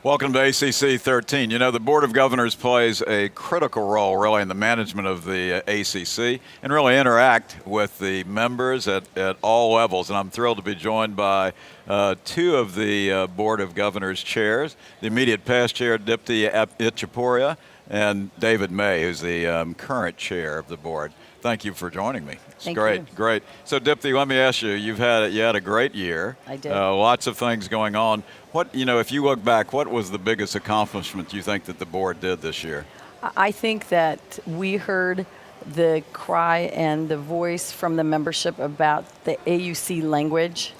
Welcome to ACC.13. You know, the Board of Governors plays a critical role, really, in the management of the ACC and really interact with the members at all levels. And I'm thrilled to be joined by two of the Board of Governors chairs, the immediate past chair, Dipti Itchapuria, and David May, who's the current chair of the board. Thank you for joining me. It's great. So Dipti, let me ask you, you had a great year. I did. Lots of things going on. If you look back, what was the biggest accomplishment you think that the board did this year? I think that we heard the cry and the voice from the membership about the AUC language,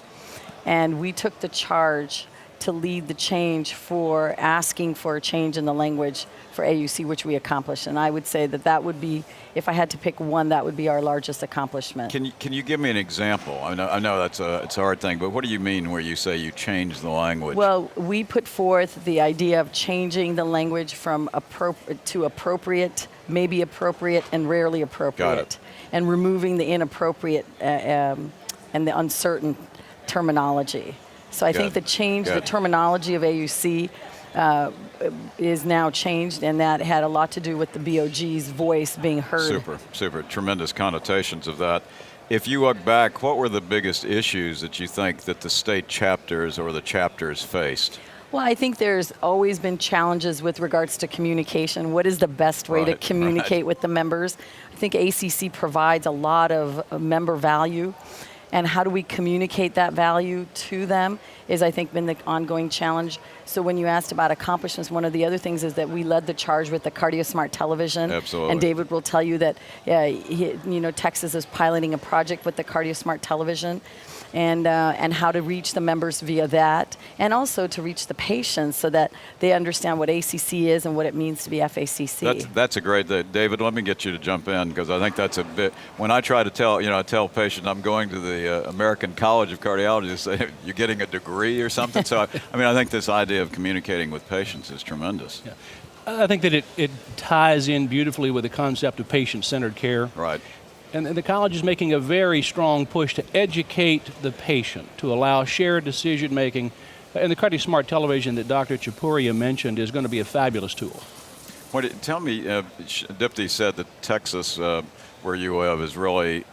and we took the charge to lead the change for asking for a change in the language for AUC, which we accomplished. And I would say that would be, if I had to pick one, that would be our largest accomplishment. Can you give me an example? I know it's a hard thing, but what do you mean where you say you changed the language? Well, we put forth the idea of changing the language from appropriate, maybe appropriate, and rarely appropriate. Got it. And removing the inappropriate and the uncertain terminology. So I think the terminology of AUC is now changed, and that had a lot to do with the BOG's voice being heard. Super. Tremendous connotations of that. If you look back, what were the biggest issues that you think that the state chapters or the chapters faced? Well, I think there's always been challenges with regards to communication. What is the best way to communicate with the members? I think ACC provides a lot of member value. And how do we communicate that value to them is, I think, been the ongoing challenge. So when you asked about accomplishments, one of the other things is that we led the charge with the CardioSmart television. Absolutely. And David will tell you that Texas is piloting a project with the CardioSmart television, and how to reach the members via that, and also to reach the patients so that they understand what ACC is and what it means to be FACC. That's a great thing. David, let me get you to jump in, because I think that's a bit, when I try to tell, I tell patients I'm going to the American College of Cardiology, they say, you're getting a degree or something. So, I think this idea of communicating with patients is tremendous. Yeah. I think that it ties in beautifully with the concept of patient-centered care. Right. And the college is making a very strong push to educate the patient, to allow shared decision-making. And the CardioSmart television that Dr. Chapuria mentioned is going to be a fabulous tool. Tell me, Dipti said that Texas, where you live, is really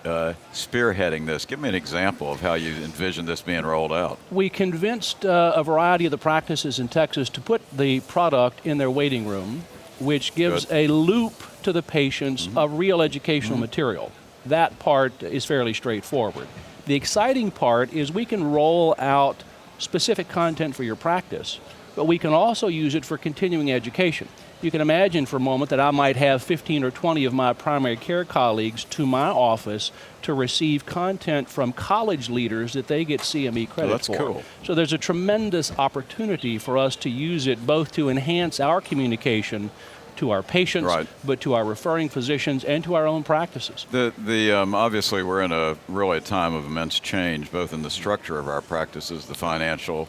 spearheading this. Give me an example of how you envision this being rolled out. We convinced a variety of the practices in Texas to put the product in their waiting room, which gives a loop to the patients of real educational material. That part is fairly straightforward. The exciting part is we can roll out specific content for your practice, but we can also use it for continuing education. You can imagine for a moment that I might have 15 or 20 of my primary care colleagues to my office to receive content from college leaders that they get CME credit for. That's cool. So there's a tremendous opportunity for us to use it both to enhance our communication to our patients, but to our referring physicians and to our own practices. Obviously, we're in a time of immense change, both in the structure of our practices, the financial,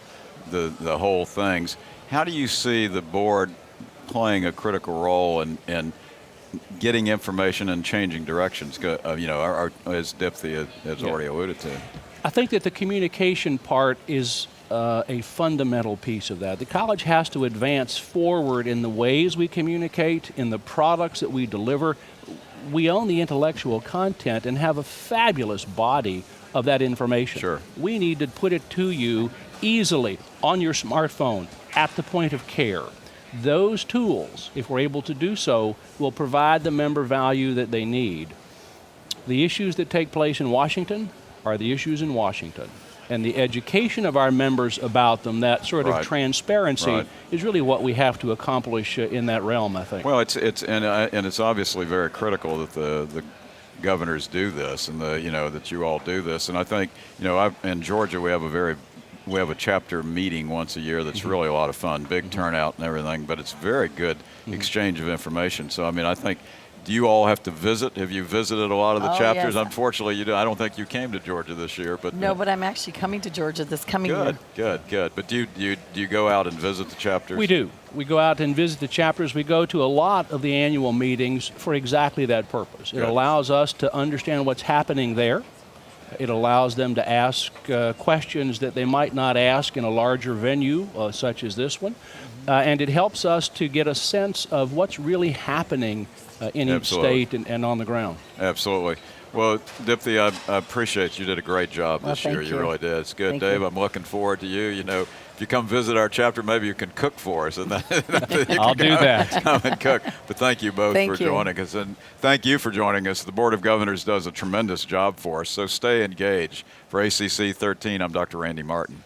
the whole things. How do you see the board playing a critical role in getting information and changing directions? As Dipti has already alluded to. I think that the communication part is a fundamental piece of that. The college has to advance forward in the ways we communicate, in the products that we deliver. We own the intellectual content and have a fabulous body of that information. Sure. We need to put it to you easily on your smartphone, at the point of care. Those tools, if we're able to do so, will provide the member value that they need. The issues that take place in Washington are the issues in Washington. And the education of our members about them, that sort of transparency, is really what we have to accomplish in that realm, I think. Well, it's obviously very critical that the governors do this, and that you all do this. And I think in Georgia we have a chapter meeting once a year that's really a lot of fun, big turnout and everything, but it's very good exchange of information. So I think. Do you all have to visit? Have you visited a lot of the chapters? Yes. Unfortunately, you do. I don't think you came to Georgia this year. But no, but I'm actually coming to Georgia this coming year. Good. But do you go out and visit the chapters? We do. We go out and visit the chapters. We go to a lot of the annual meetings for exactly that purpose. It allows us to understand what's happening there. It allows them to ask questions that they might not ask in a larger venue, such as this one. And it helps us to get a sense of what's really happening in each state and on the ground. Absolutely. Well, Dipti, I appreciate you did a great job this year. You really did. It's good, Dave. I'm looking forward to you. You know, if you come visit our chapter, maybe you can cook for us, and then I'll do that. Come and cook. But thank you both for joining us, and thank you for joining us. The Board of Governors does a tremendous job for us, so stay engaged. For ACC 13, I'm Dr. Randy Martin.